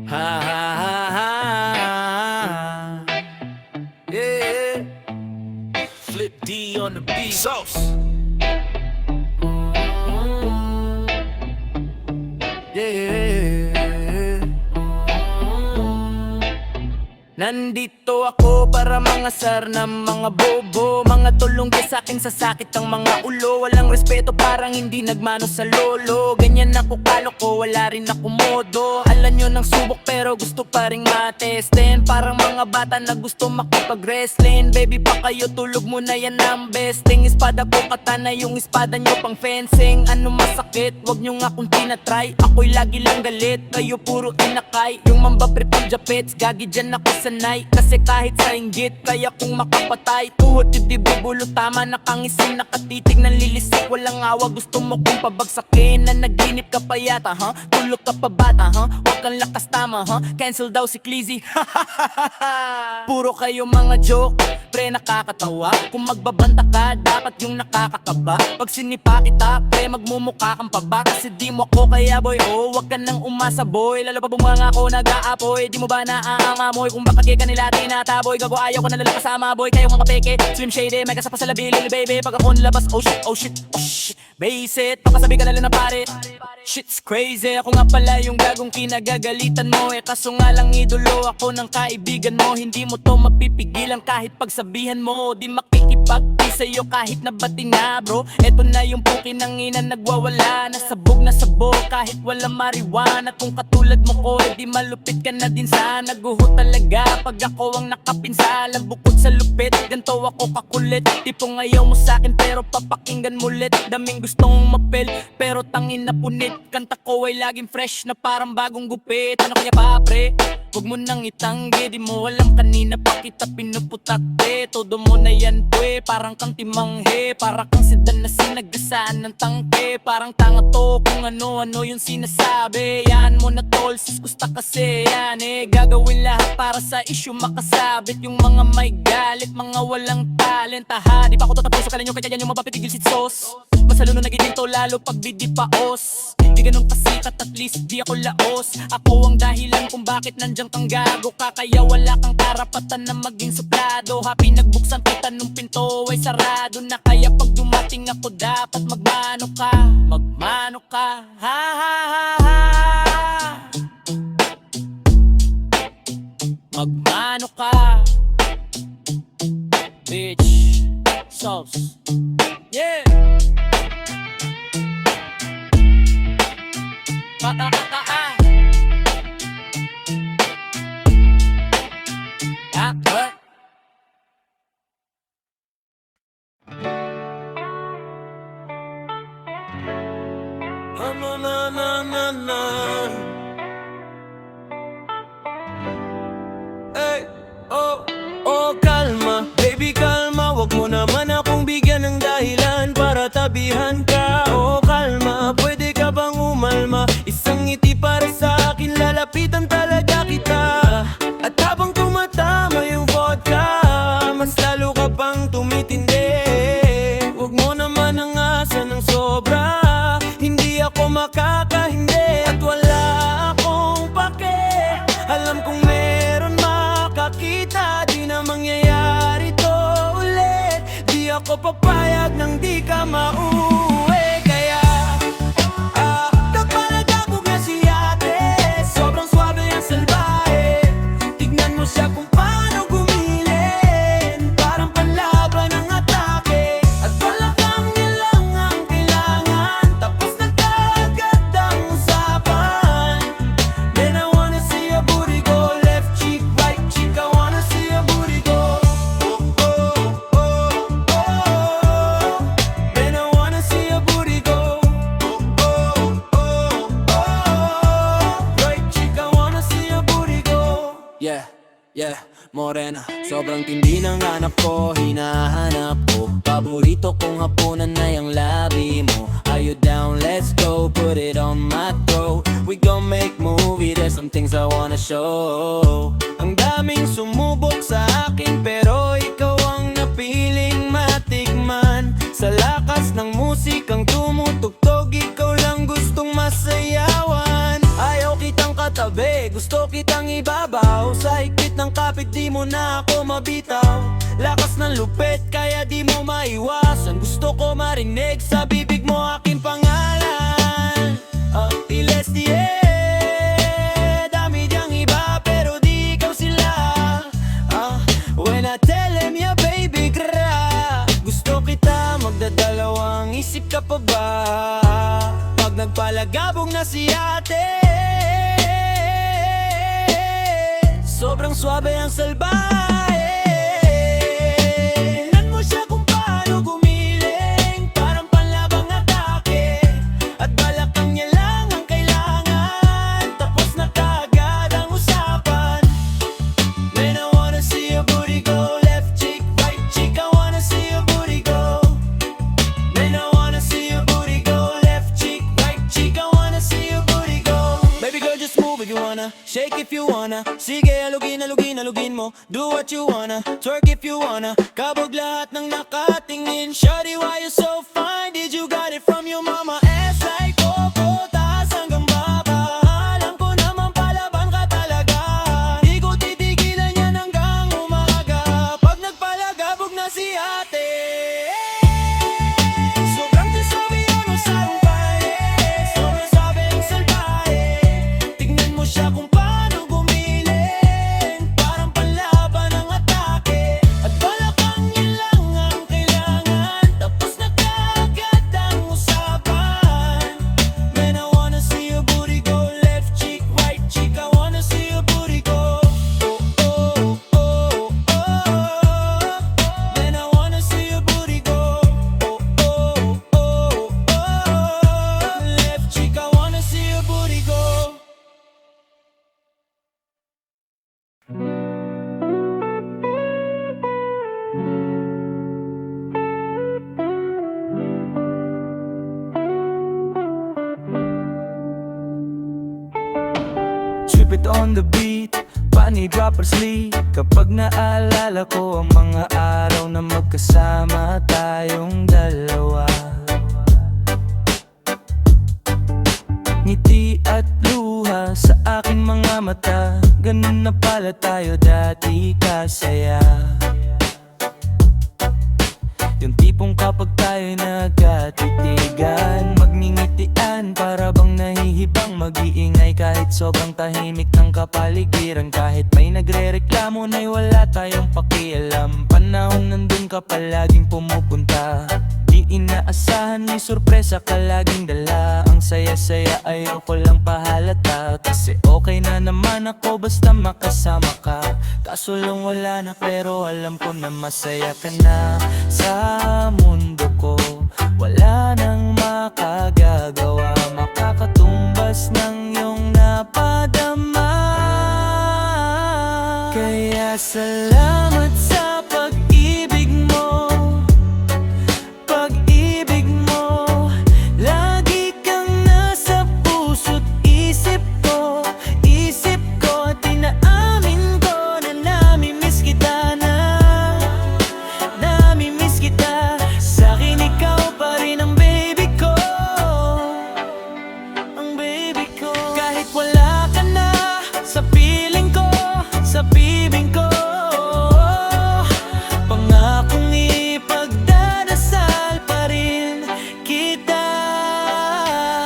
Ha ha ha ha. Yeah. Flip D on the beat. Sauce. Yeah. Nandito ako para mangasar ng mga bobo, mga tulong sa akin sa sakit ang mga ulo. Walang respeto, parang hindi nagmano sa lolo. Ganyan ako kaloko, wala rin ako modo. Alam nyo ng subok pero gusto pa rin matesten. Parang mga bata na gusto makipag-wrestling. Baby pa kayo, tulog mo na yan ang besting. Espada ko katana, yung espada nyo pang fencing. Ano masakit, wag nyo nga kung tinatry. Ako'y lagi lang galit, kayo puro inakay. Yung mamba prepang japets, gagi dyan ako sanay. Kasi kahit sa inggit, kaya kung makapatay. Tuhod dibdib bulo, tama nakangisin, nakatitig ng lilisik. Walang awa, gusto mo kong pabagsakin. Na naginip ka pa yata, ha? Tulog ka pa bata, ha? Huwag kang lakas tama, ha? Cancel daw si Clizzy. Puro kayo mga joke, pre nakakatawa. Kung magbabanta ka, dapat yung nakakakaba. Pag sinipa kita, pre magmumukha kang paba. Kasi di mo ako kaya boy, oh, wag ka nang umasa boy. Lalo pa bumanga ko nag-aapoy, di mo ba naaamoy? Kung bakit ka nila tinataboy, gago ayaw ko na lang kasama boy. Kayo mga peke, slim shady, may kasapa sa labi, lili baby. Pag ako nilabas, oh shit, oh shit, oh shit. Base it, pakasabi ka na lang na pare. Shit's crazy, ako nga pala yung gagong kinagagalitan mo. Kaso nga lang idolo ako ng kaibigan mo. Hindi mo to mapipigilan kahit pagsabihan mo. Di makikipagti sa'yo kahit nabati na bro. Eto na yung pukin ng ina nagwawala. Nasabog na sabog kahit walang marijuana. Kung katulad mo ko, di malupit ka na din sana. Guho talaga pag ako ang nakapinsalan. Bukod sa lupit, ganto ako kakulit. Tipong ayaw mo sa'kin pero papakinggan mo ulit. Daming gustong mapel pero tangin na punit. Kanta ko ay laging fresh na parang bagong gupit. Ano kaya pa pre? Huwag mo nang itanggi, di mo alam kanina pa kita pinuputate. Todo mo na yan pwe, parang kang timanghe. Para kang sedan na sinagasaan ng tangke. Parang tanga to kung ano-ano yung sinasabi. Yan mo na tol, sis gusta kasi yan eh. Gagawin lahat para sa issue makasabit. Yung mga may galit, mga walang talent. Aha, di pa ako tatapuso, kala nyo kaya yan yung mapapitigil si Sos. Masalo na nagiging to lalo pag bidi paos. Di ganun pasikat, at least di ako laos. Ako ang dahilan kung bakit nandiyan kang gago ka. Kaya wala kang karapatan na maging suplado. Happy nagbuksan kita nung pinto ay sarado na. Kaya pag dumating ako dapat magmano ka. Magmano ka, ha ha ha ha. Magmano ka, bitch. Sauce, yeah. What? Na na na na na. Hey, oh, oh, kalma, baby kalma. Wag mo naman akong bigyan ng dahilan para tabihan ka. Oh, kalma, pwede ka bang umalma? Isang ngiti para sa akin, lalapitan talaga kita. At habang tumatama yung vodka, mas lalo ka pang tumitindi. Huwag mo naman ang asa ng sobra, hindi ako makakahindi. At wala akong pake, alam kong meron makakita. Di na mangyayari to ulit, di ako papayag nang di ka mauwi. Kaya nagpalagabog na si ate, sobrang swabe ang salbahe. Tignan mo siya kung paano gumilin, parang panlaban ng atake. At balakang niya lang ang kailangan, tapos na kaagad ang usapan. Then I wanna see your booty go left cheek, right cheek. I wanna see your booty go oh, oh, oh, oh. Then I wanna see your booty go oh, oh, oh, oh. Right cheek, I wanna see your booty go. Yeah, yeah, morena, sobrang tindi ng anak ko, hinahanap ko. Paborito kong hapunan na yung labi mo. Are you down? Let's go, put it on my throat. We gon' make movie, there's some things I wanna show. Ang daming sumubok sa akin pero ikaw ang napiling matikman. Sa lakas ng musikang tumutugtog, ikaw lang gustong masayawan. Ayaw kitang katabi, Gusto kitang ibabaw sa higpit ng kapit, di mo na ako mabitaw. Lakas ng lupit kaya di mo maiwasan. Gusto ko marinig sa bibig mo aking pangalan, Ilestie. Dami diyang iba pero di ikaw sila. When I tell him yeah baby gra, gusto kita magdadalawang isip ka pa ba? Pag nagpalagabong na si ate, sobrang swabe ang salbahe. Tingnan mo siya kung paano gumiling, parang panlabang atake. At balakang niya lang ang kailangan, tapos na kaagad ang usapan. Man, I wanna see your booty go, left cheek, right cheek, I wanna see your booty go. Man, I wanna see your booty go, left cheek, right cheek, I wanna see your booty go. Baby girl, just move if you wanna, shake if you wanna. Sige, alugin mo, do what you wanna. Twerk if you wanna, kabog lahat ng nakatingin. Shawty, why you so fine? Did you got it from your mama? Ass like Coco, taas hanggang baba. Alam ko naman palaban ka talaga. Di ko titigilan yan hanggang umaga. Pag nagpalagabog na si ate, sobrang tisabi yun ang sarumbay. Sobrang sabi ang salbahe. Tignan mo siya kung paano gumiling, parang panlaban ang atake. At balakang niya lang ang kailangan, tapos na kaagad ang usapan. Man, I wanna see your booty go, left cheek, right cheek, I wanna see your booty go. Oh, oh, oh, oh. Man, I wanna see your booty go. Oh, oh, oh, oh. Left cheek, I wanna see your booty go. Trip it on the beat, pani drop or sleep. Kapag naalala ko ang mga araw na magkasama tayong dalawa. Ngiti at luha sa aking mga mata, ganun na pala tayo dati kasaya. Yung tipong kapag tayo'y nagkatitigan, magngingitian para bang nahihibang, mag-iingay kahit sobrang tahimik ng kapaligiran. Kahit may nagre-reklamo na'y wala tayong pakialam. Panahong nandun ka palaging pumupunta, di inaasahan may sorpresa ka laging dala. Ang saya-saya ayoko lang pahalata, kasi okay na naman ako basta makasama ka. Kaso lang wala na pero alam ko na masaya ka na. Sa mundo ko wala nang makagagawa, makakatumbas ng iyong napadama. Kaya salamat sa pag-ibig mo, pag-ibig mo. Lagi kang nasa puso't isip ko, isip ko. Tinaamin ko na namimiss kita na, namimiss kita. Sa'kin ikaw pa rin ang baby ko, ang baby ko. Kahit wala ka na sa piling ko, sa bibig ko, pangakong ipagdadasal pa rin kita.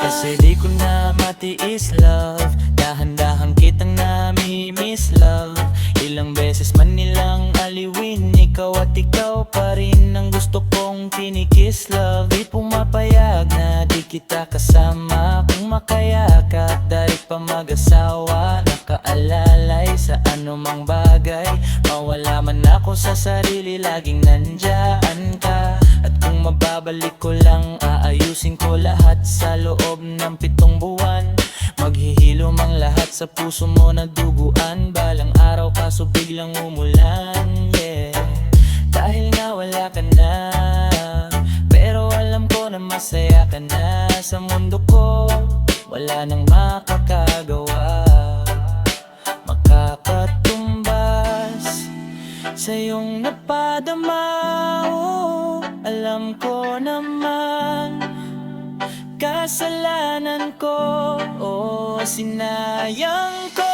Kasi di ko na matiis love, dahan-dahan kitang nami-miss love. Ilang beses man nilang aliwin, ikaw at ikaw pa rin ang gusto kong kinikiss love. Di pumapayag na di kita kasama, kung makayakap dahil pa mag-asawa. Nakaalalay sa anumang bagay, mawala man ako sa sarili, laging nandyan ka. At kung mababalik ko lang, aayusin ko lahat sa loob ng 7 buwan. Maghihilom ang lahat sa puso mo na duguan. Balang araw kaso biglang umulan, yeah. Dahil nga wala ka na, pero alam ko na masaya ka na. Sa mundo ko wala nang makakagawa, makakatumbas sa iyong napadama. Oh, alam ko naman kasalanan ko, oh, sinayang ko.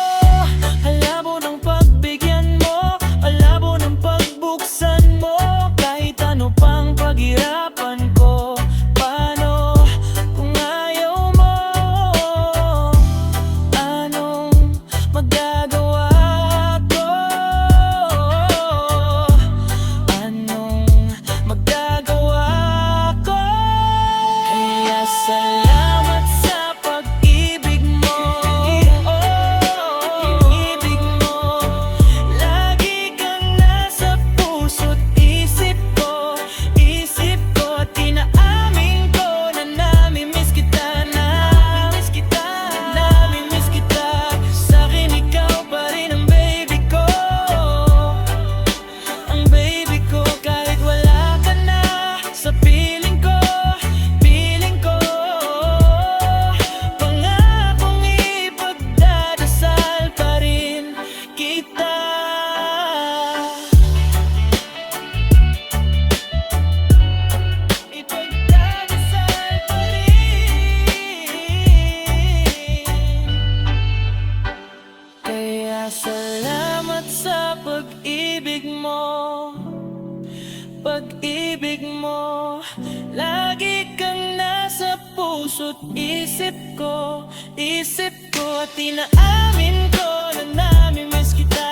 puso, isip ko at inaamin ko na nami-miss kita.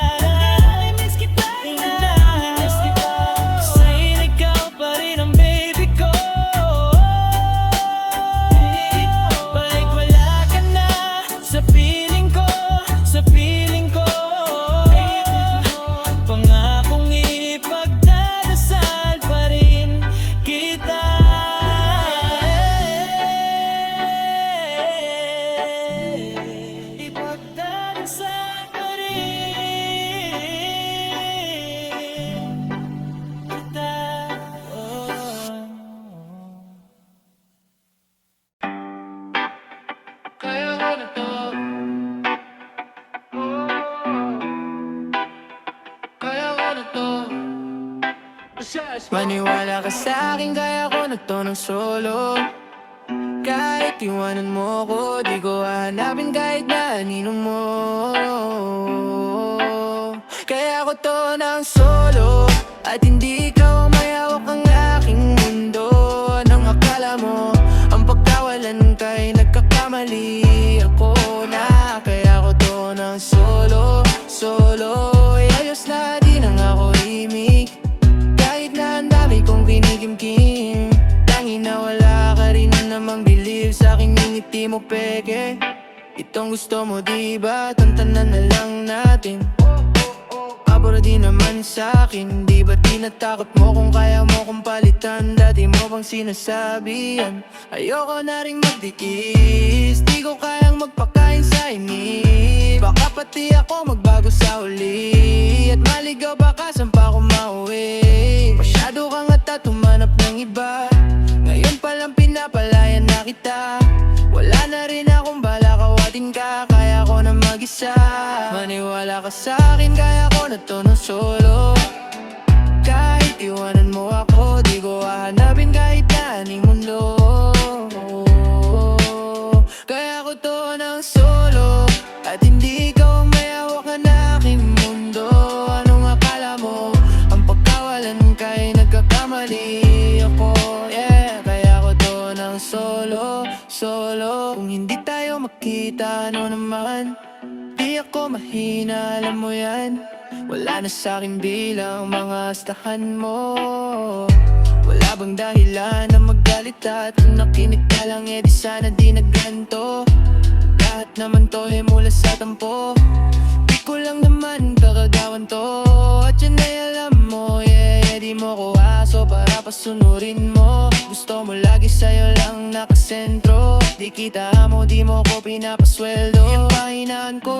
Sa'yo ikaw pa rin ang baby ko. Balik wala ka na sa piling ko, sa piling ko. Pangakong ipagdadasal pa rin kita. Ipagdadasal pa rin kita. Kaya ko na to. Kaya ko na to. Maniwala ka sa'kin, kaya ko na to ng solo. Kahit iwanan mo ko, di ko hahanapin kahit na anino mo. Kaya ko to ng solo, at hindi ikaw may hawak ang aking mundo. Anong akala mo? Ang pagkawalan kay nagkakamali ako na. Kaya ko to ng solo, solo. Ayos na di na nga ako himig, kahit na ang dami kong kinikimkim. Tangin na wala ka rin namang believe sa aking ngiti mo peke. Itong gusto mo diba, tantanan na lang natin. Pabor di naman sa'kin, di ba tinatakot mo kung kaya mo kong palitan? Dati mo bang sinasabi yan? Ayoko na rin magdikis, di ko kayang magpakain sa inip. Baka pati ako magbago sa huli, at maligaw baka saan pa ako mauwi. Masyado kang at tumanap ng iba, ngayon palang pinapalayan na kita. Wala na rin akong balak awatin ka, kaya ko na mag-isa. Maniwala ka sa'kin, kaya ko na to ng solo. Kahit iwanan mo ako, di ko hahanapin kahit na aning mundo. Kaya ko to ng solo, at hindi ikaw ang may hawak na aking mundo. Anong akala mo? Ang pagkawalan kay nagkakamali ako, yeah. Kaya ko to ng solo, solo. Kung hindi tayo makita, ano naman? Di ako mahina, alam mo yan. Wala na sa'kin bilang mga astahan mo. Wala bang dahilan na magalit at kung nakinig ka lang di sana di nagganto. Lahat naman to mula sa tampo, di ko lang naman kakagawan to. At yan ay alam mo, yeah, di mo ko aso para pasunurin mo. Gusto mo lagi sa'yo lang nakasentro, di kita mo, di mo ko pinapasweldo. Yung pahinaan ko,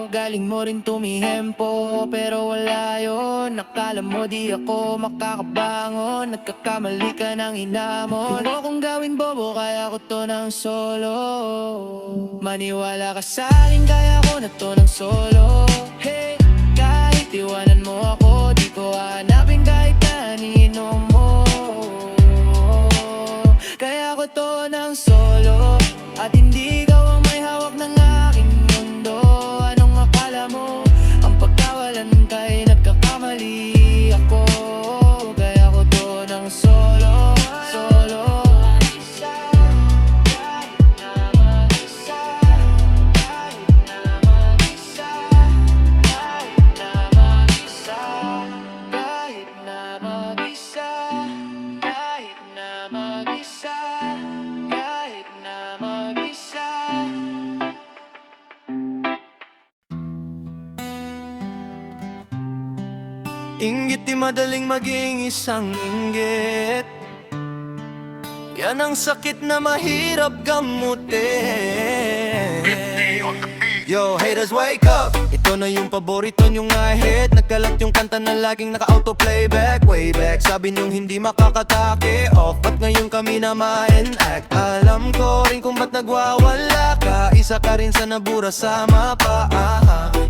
galing mo rin tumihempo, pero wala yun. Nakala mo di ako makakabangon, nagkakamali ka ng inamon. Huwag mo kong gawin bobo, kaya ko to ng solo. Maniwala ka sa'kin, kaya ko na to ng solo. Hey, kahit iwanan mo ako, di ko hanapin kahit na anino mo. Kaya ko to ng solo, at hindi ikaw ang may hawak ng aking mundo. Anong akala mo? Ang pagkawalan kay nagkakamali ako. Kaya ko to ng solo, solo. Inggit di madaling maging isang inggit, yan ang sakit na mahirap gamutin. Yo, haters wake up, ito na yung paborito nyong ahit. Nagkalat yung kanta na laging naka-auto playback. Way back, sabi nyong hindi makakatake off, ba't ngayon kami na ma-enact? Alam ko rin kung ba't nagwawala ka, isa ka rin sa nabura sa mapa.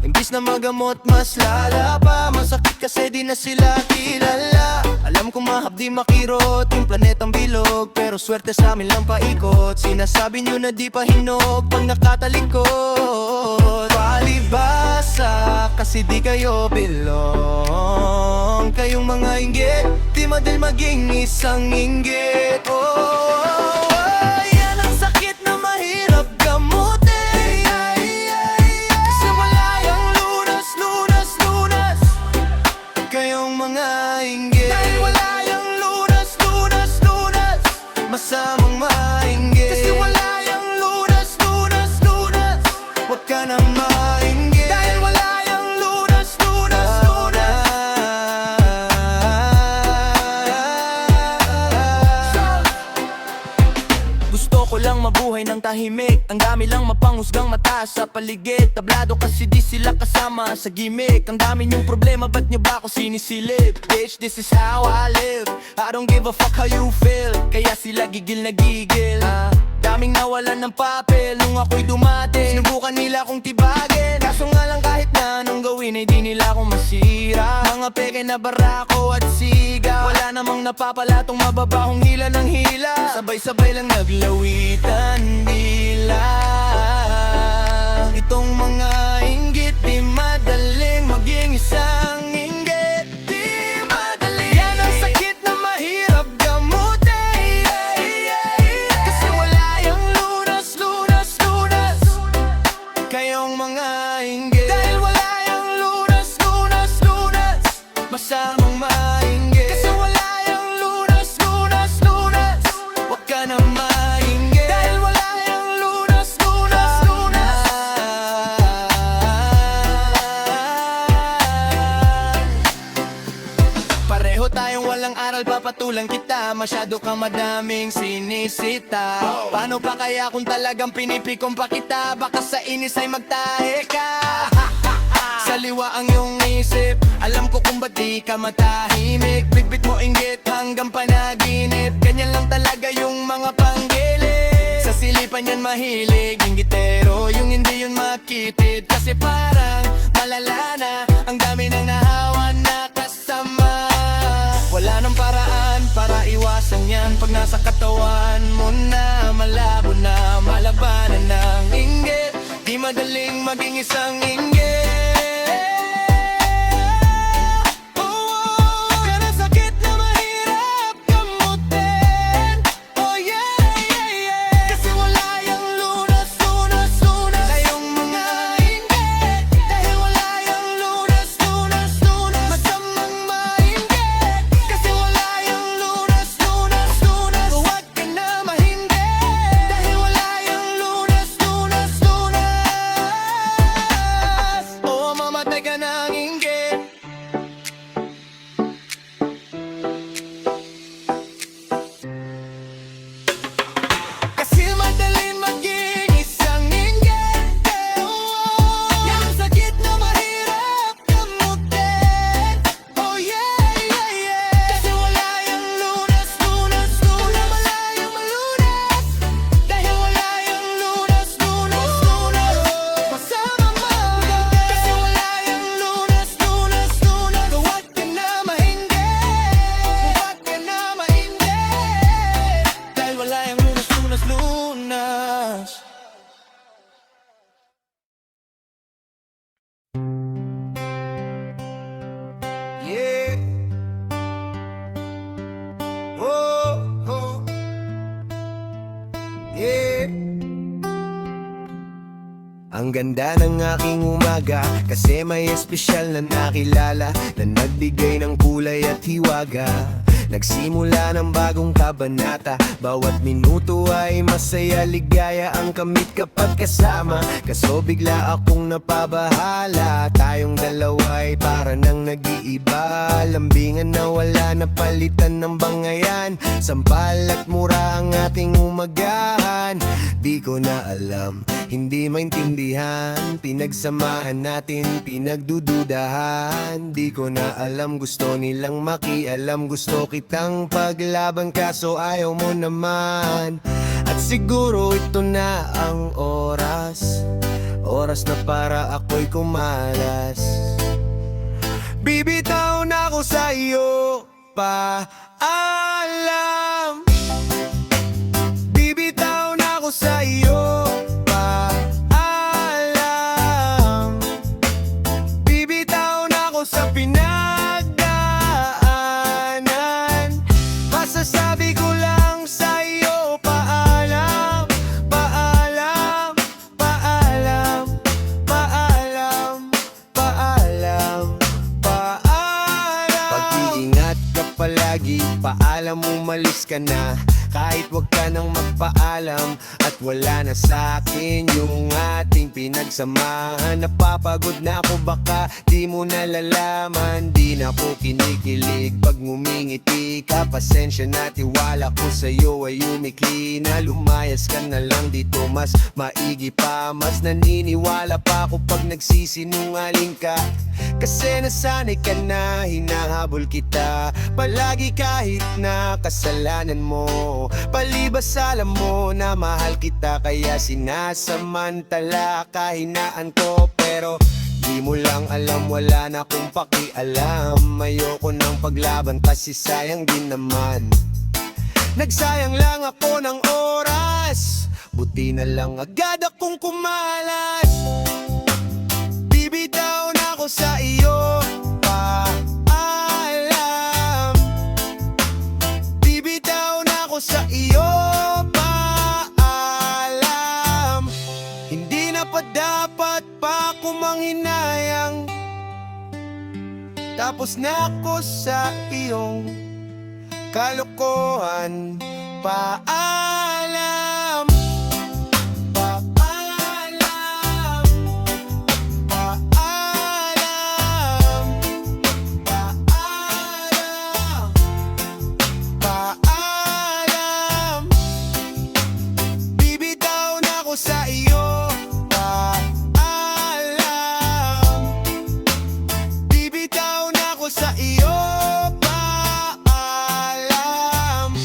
Imbis na magamot mas lala pa, masakit kasi di na sila kilala. Alam kong mahapdi makirot yung planetang bilog, pero swerte sa amin lang paikot. Sinasabi nyo na di pa hinog pag nakatalikod. Palibasa kasi di kayo belong. Kayong mga inggit, di madal maging isang inggit. Yan ang sakit na mahirap tahimik. Ang dami lang mapanghusgang mata sa paligid. Tablado kasi di sila kasama sa gimmick. Ang dami niyong problema, ba't niyo ba ako sinisilip? Bitch, this is how I live. I don't give a fuck how you feel. Kaya sila gigil na gigil. Daming nawalan ng papel nung ako'y dumating. Sinubukan nila kong tibagin, kaso nga lang kahit na anong gawin ay di nila akong masira. Mga peke na barako at siga, wala namang napapala tong mababahong hila ng hila. Sabay-sabay lang naglawitan nila. Itong mga inggit di madaling maging isang inggit. Di madali. Yan ang sakit na mahirap gamutin. Kasi wala yung lunas, lunas, lunas. Kayong mga inggit. Dahil wala yung lunas, lunas, lunas. Masamang mainggit. Kasi wala yung lunas, lunas, lunas. Huwag ka na mainggit. Dahil wala yung lunas, lunas, lunas. Pareho tayong walang aral, papatulang kita. Masyado kang madaming sinisita. Paano pa kaya kung talagang pinipikon pa kita? Baka sa inis ay magtahe ka. Saliwa ang iyong isip, alam ko kung ba't di ka matahimik. Bitbit mo inggit hanggang panaginip. Ganyan lang talaga yung mga panggilid. Sa silipan yan mahilig, inggitero, yung hindi yun makitid. Kasi parang malala na, ang dami nang nahawan na kasama. Wala nang paraan para iwasan yan. Pag nasa katawan mo na, malabo na malabanan ng inggit. Di madaling maging isang inggit. Ang ganda ng aking umaga kasi may espesyal na nakilala na nagbigay ng kulay at hiwaga. Nagsimula ng bagong kabanata, bawat minuto ay masaya, ligaya ang kamit kapag kasama. Kaso bigla akong napabahala, tayong dalawa ay para nang nag-iiba. Lambingan na wala na palitan ng bangayan, sampal at mura ang ating umagahan. Di ko na alam, hindi maintindihan, pinagsamahan natin, pinagdududahan. Di ko na alam, gusto nilang makialam, gusto kitang paglaban kaso ayaw mo naman. At siguro ito na ang oras, oras na para ako'y kumalas. Bibitaw na ako sa iyo, paalam. Bibitaw na ako sa iyo, paalam. Bibitaw na ako sa pinagdaanan. Masasabi ko lang sa iyo, paalam. Paalam, paalam, paalam, paalam, paalam. Pag-iingat ka palagi, paalam, umalis ka na. Kahit wag ka nang magpaalam, at wala na sa akin yung ating pinag pinagsamahan. Napapagod na ako, baka di mo nalalaman. Di na ako kinikilig pag ngumingiti ka. Pasensya na, tiwala ko sa'yo ay umikli na. Lumayas ka na lang dito, mas maigi pa. Mas naniniwala pa ako pag nagsisinungaling ka. Kasi nasanay ka na, hinahabol kita palagi kahit na kasalanan mo. Palibas alam mo na mahal kita, kaya sinasamantala kahinaan ko. Pero di mo lang alam, wala na akong pakialam. Ayoko ng paglaban kasi sayang din naman. Nagsayang lang ako ng oras, buti na lang agad akong kumalas. Bibitaw na ako sa iyo, paalam. Bibitaw na ako sa iyo, paalam. Hindi na pa dapat pa ako manghinayang. Tapos na ako sa iyong kalokohan, paalam. Paalam. Paalam. Paalam. Paalam. Bibitaw na ako sa iyo, paalam. Bibitaw na ako sa iyo, paalam.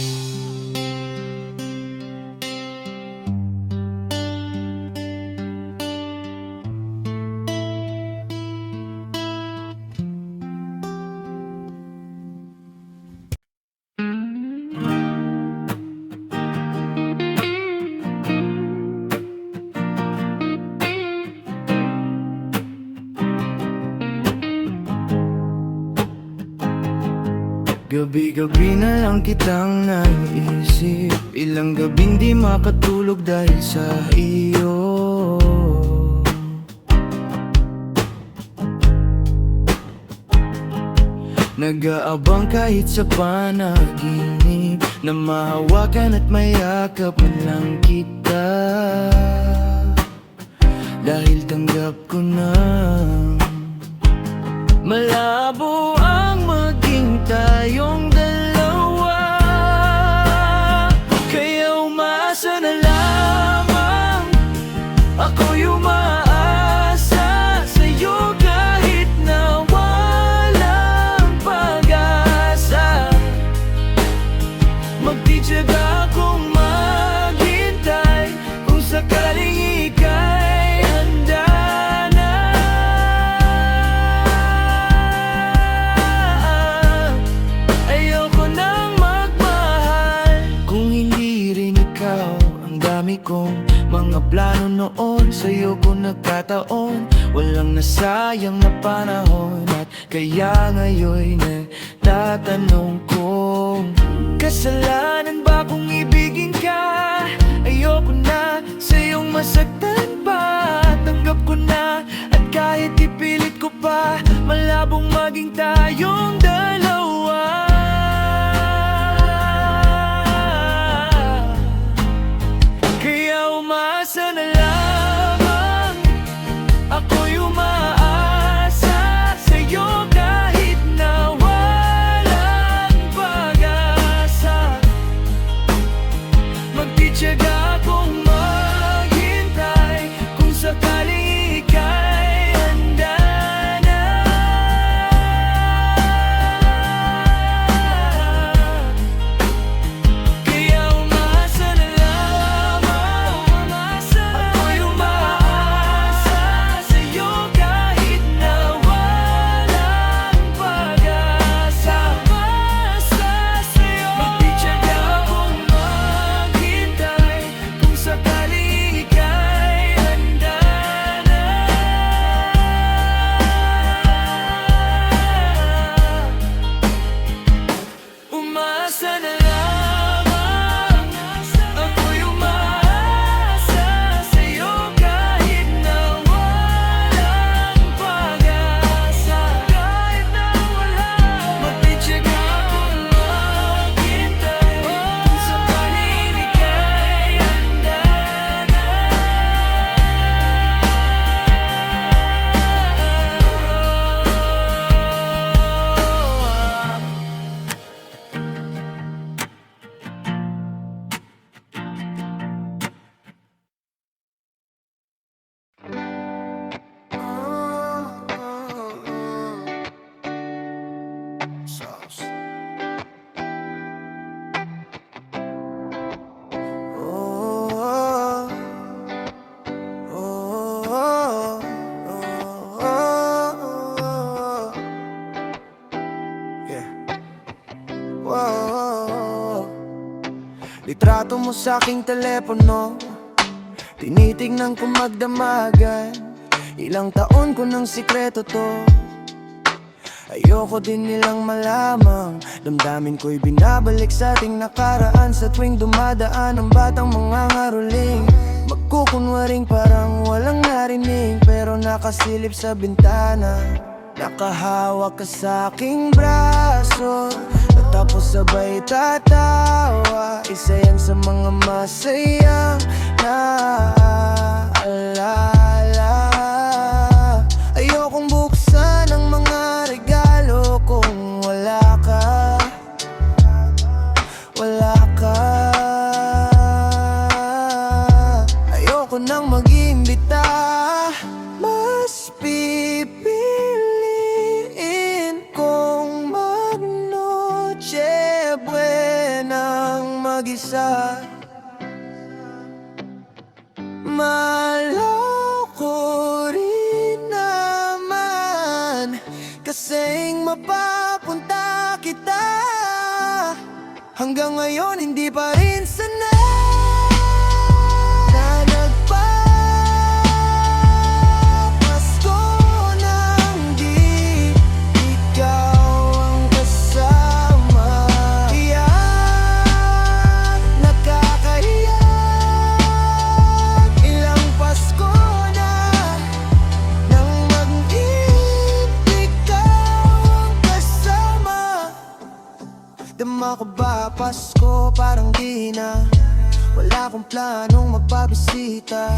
Gabi-gabi na lang kitang naiisip. Ilang gabing di makatulog dahil sa iyo. Nag-aabang kahit sa panaginip na mahawakan at mayakap man lang kita. Dahil tanggap ko na malabo ang maging tayong dalawa. Kaya umasa na lamang, ako'y umaasa sa'yo kahit na walang pag-asa. Magtitiyaga akong maghintay kung sakaling ika'y handa na. Ayoko nang magmahal kung hindi rin ikaw. Ang dami kong mga plano noon, sa'yo ko nagkataon. Walang nasayang na panahon, at kaya ngayon'y nagtatanong kung kasalanan ba kung ibigin ka? Ayoko na sa'yong masaktan pa. Tanggap ko na, at kahit ipilit ko pa, malabong maging tayong dalawa. Kaya umasa na lamang, ako'y umaasa sa'yo kahit na walang pag-asa. Magtitiyaga akong maghintay Yeah. Wow. Litrato mo sa aking telepono, tinitignan ko magdamagan. Ilang taon ko ng sikreto to, ayoko din nilang malamang. Damdamin ko'y binabalik sa ating nakaraan, sa tuwing dumadaan ang batang mga ngaruling. Magkukunwaring parang walang narinig, pero nakasilip sa bintana. Nakahawak ka sa aking braso, at tapos sabay tatawa. Isa yan sa mga masayang naaalala. Ayokong buksan ang mga regalo kung wala ka, wala ka. Ayoko nang mag-imbita, mas pipiliin kong mag-noche buenang mag-isa. Maloko rin naman kasing mapapunta kita. Hanggang ngayon hindi pa rin sanay na nagpapasko nang di ikaw ang kasama. Iyak, nakakahiya, ilang Pasko na nang mag-ibig ikaw ang kasama. Dama ko ba Pasko? Parang di na. Wala akong planong magpabisita.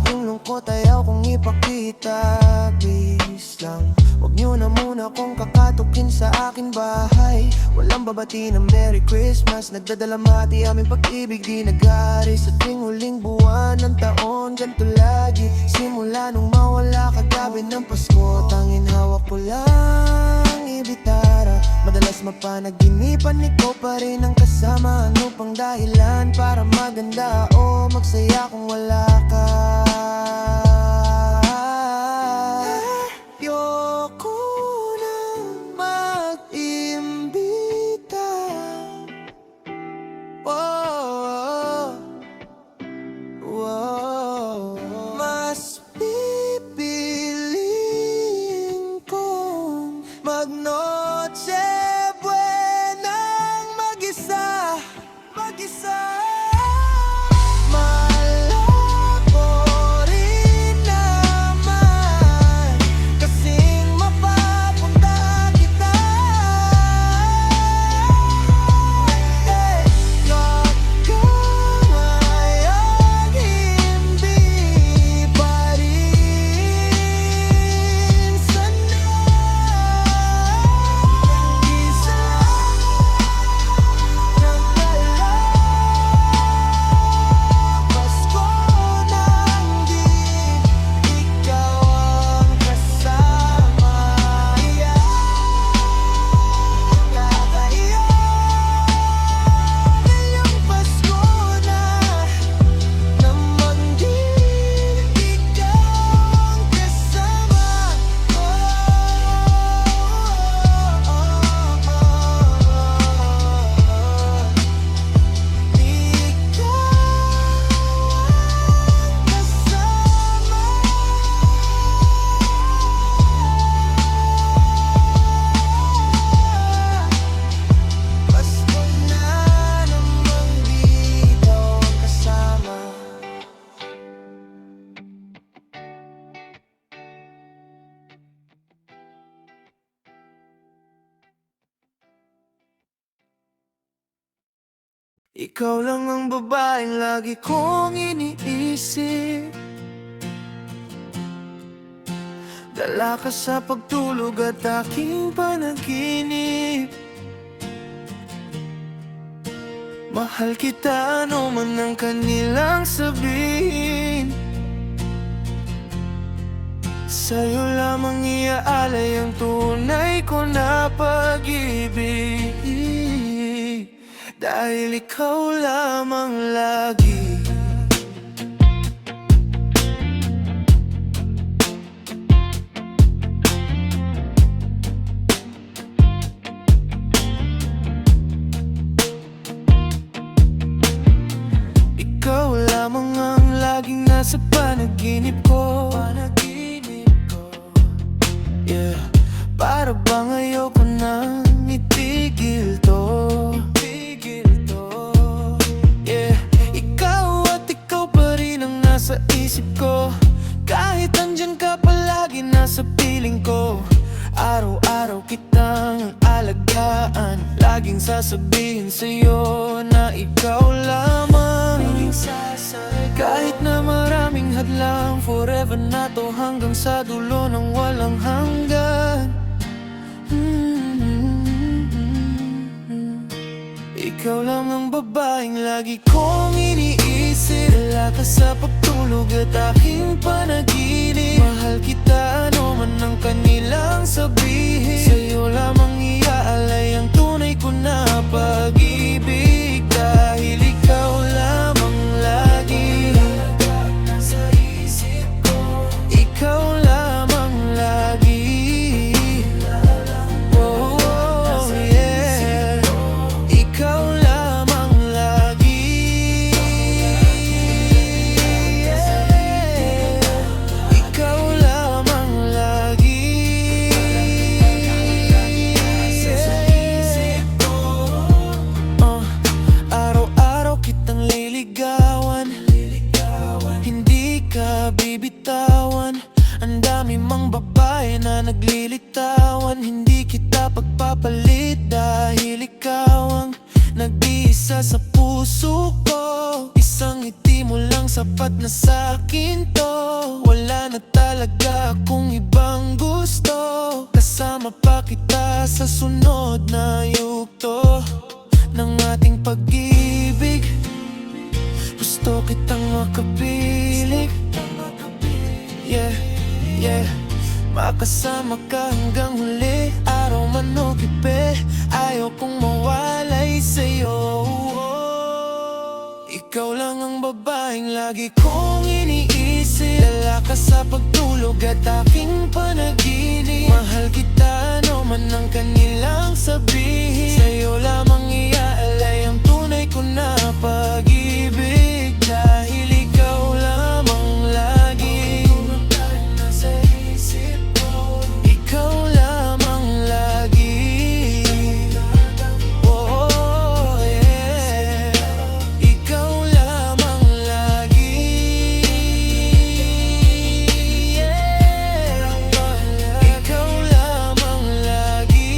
Yung lungkot ayaw kong ipakita. Please lang, huwag nyo na muna kong kakatukin sa aking bahay. Walang babati ng Merry Christmas. Nagdadalamati aming pag-ibig, di nag-aari sa tuwing huling buwan ng taon. Ganto lagi, simula nung mawala kagabi ng Pasko. Tangin hawak ko lang ibitara. Madalas mapanaginipan, ikaw pa rin ang kasama. Ano pang dahilan para maganda o magsaya kung wala ka? Ayoko nang mag-imbita. Oh, oh, mas pipiliin kong mag-noche buenang mag-isa, mag-isa. Maloko rin naman kasing mapapunta kita. Hanggang ngayon hindi pa rin sanay. Isa lang Pasko nang di ikaw ang kasama. Iyak, nakakaiyak, ngayong Pasko na naman di ikaw ang kasama. Pasko na naman dito ang kasama. Ikaw lang ang babaeng lagi kong iniisip. Dala ka sa pagtulog at aking panaginip. Mahal kita ano man ang kanilang sabihin. Sa'yo lamang iaalay ang tunay ko na pag-ibig. Dahil ikaw lamang lagi sa piling ko. Araw-araw kitang alagaan, laging sasabihin sa'yo na ikaw lamang. Kahit na maraming hadlang, forever na to hanggang sa dulo ng walang hanggan. Ikaw lang ang babaeng lagi kong iniisip. Dala ka sa pagtulog at aking panaginip. Mahal kita ano man ang kanilang sabihin. Sa'yo lamang iaalay ang tunay ko na pag-ibig. Dahil ikaw lamang lagi nasa isip ko. Ikaw lamang lagi. Oh, oh, yeah. Ikaw lamang lagi. Yeah. Ikaw lamang lagi. Araw-araw kitang liligawan, hindi ka bibitawan. Ang dami mang babae na naglilitawan, hindi kita pagpapalit dahil ikaw ang nag-iisa sa puso ko. Isang ngiti mo lang sapat na sa'kin to. Wala na talaga akong ibang gusto. Kasama pa kita sa sunod na yugto ng ating pag-ibig. Gusto kitang makapiling. Yeah, yeah. Makasama ka hanggang huli, araw man o gabi. Ayaw kong mawalay sa'yo. Ikaw lang ang babaeng lagi kong iniisip. Dala ka sa pagtulog at aking panaginip. Mahal kita ano man ang kanilang sabihin. Sa'yo lamang iaalay ang tunay ko na pag-ibig. Dahil ikaw lamang lagi nasa isip ko. Ikaw lamang lagi. Oh, oh, yeah. Ikaw lamang lagi. Yeah. Ikaw lamang lagi.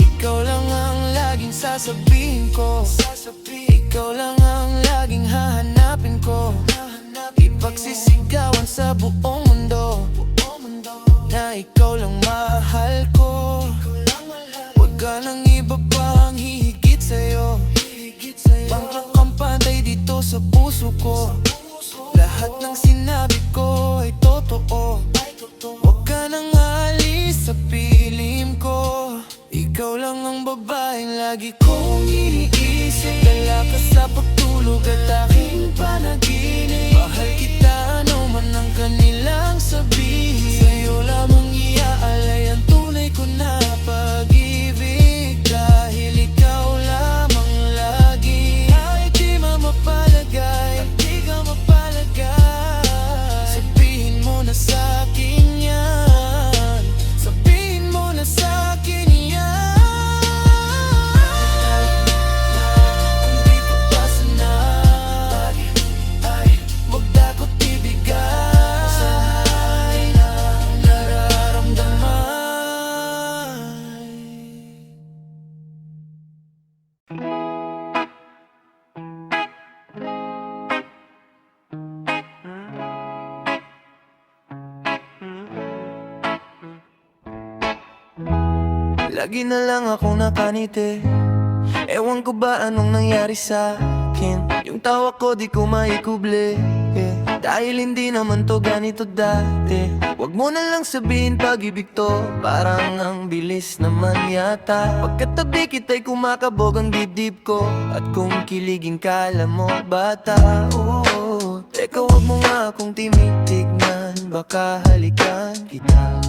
Ikaw lang ang laging sasabihin ko. Ikaw lang ang laging hahanapin ko. Ipagsisigawan sa buong mundo na ikaw lang mahal ko. Huwag ka nang iba pang hihigit sa'yo. Bangkang kang pantay dito sa puso ko. Lahat ng sinabi ko ay totoo. Huwag ka nang alis sa pilim ko. Ikaw lang ang babaeng lagi kong iniisip. Dala ka sa pagtulog at aking panaginip. Mahal kita ano man ang kanilang sabihin. Sa'yo lamang iaalay ang tunay ko na pag-ibig. Dahil ikaw lamang lagi. Ay di mamapalagay, di ka mapalagay. Sabihin mo na sa'kin yan. Sabihin mo na sa'kin yan. Hindi ka pa sanay, ay magdakot ibigay ang nararamdaman. Lagi na lang akong nakanite. Ewan ko ba anong nangyari sa akin. Yung tawa ko di ko maikuble, dahil hindi naman to ganito dati. Wag mo na lang sabihin pag-ibig to, parang ang bilis naman yata. Pagkatabi kita'y kumakabog ang dibdib ko. At kung kiligin ka alam mo bata, oh, teka wag mo nga akong tinitignan. Baka halikan kita.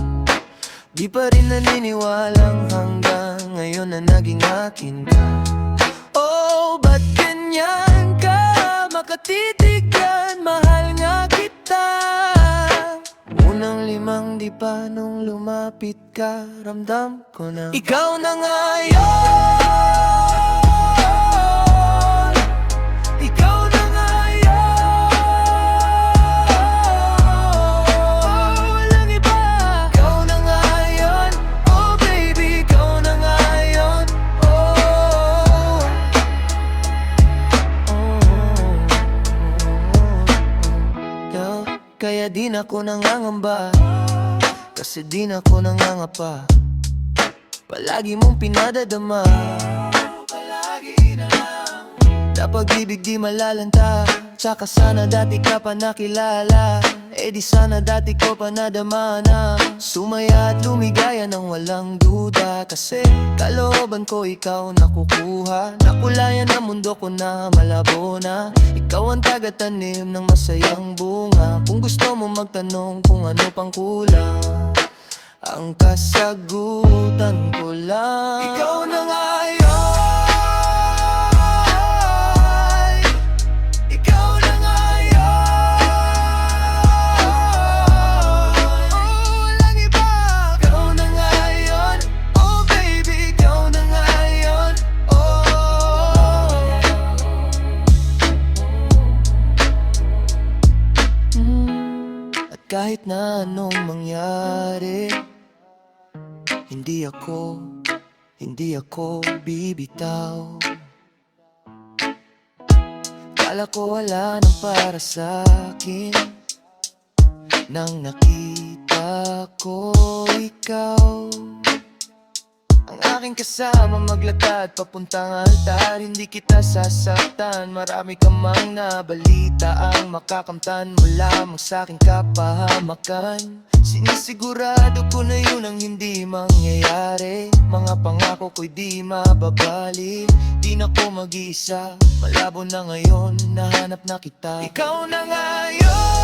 Di pa rin naniniwalang hanggang ngayon na naging akin ka. Oh, ba't ganyan ka makatitigan? Mahal nga kita. Unang limang di pa nung lumapit ka, ramdam ko na ikaw na ngayon. Ikaw na ngayon. Kaya di na ako nangangamba, kasi di na ako nangangapa. Palagi mong pinadadama, na pag-ibig di malalanta. Tsaka sana dati ka pa nakilala, eh di sana dati ko pa nadama na sumaya at lumigaya ng walang duda. Kasi kalooban ko ikaw nakukuha, nakulayan ang mundo ko na malabo na. Ikaw ang tagatanim ng masayang bunga. Kung gusto mo magtanong kung ano pang kulang, ang kasagutan ko lang, ikaw na ngayon. Ikaw na ngayon. Oh, walang iba. Ikaw na ngayon. Oh baby, ikaw na ngayon. Oh. At kahit na anong mangyari, hindi ako bibitaw. Kala ko wala nang para sa'kin, nang nakita ko ikaw. Ang aking kasama maglakad papuntang altar. Hindi kita sasaktan, marami ka mang nabalita ang makakamtan mo lamang sa'king kapahamakan. Sinisigurado ko na yun ang hindi mangyayari. Mga pangako ko'y di mababali. Di na ko mag-iisa, malabo na ngayon, nahanap na kita. Ikaw na ngayon.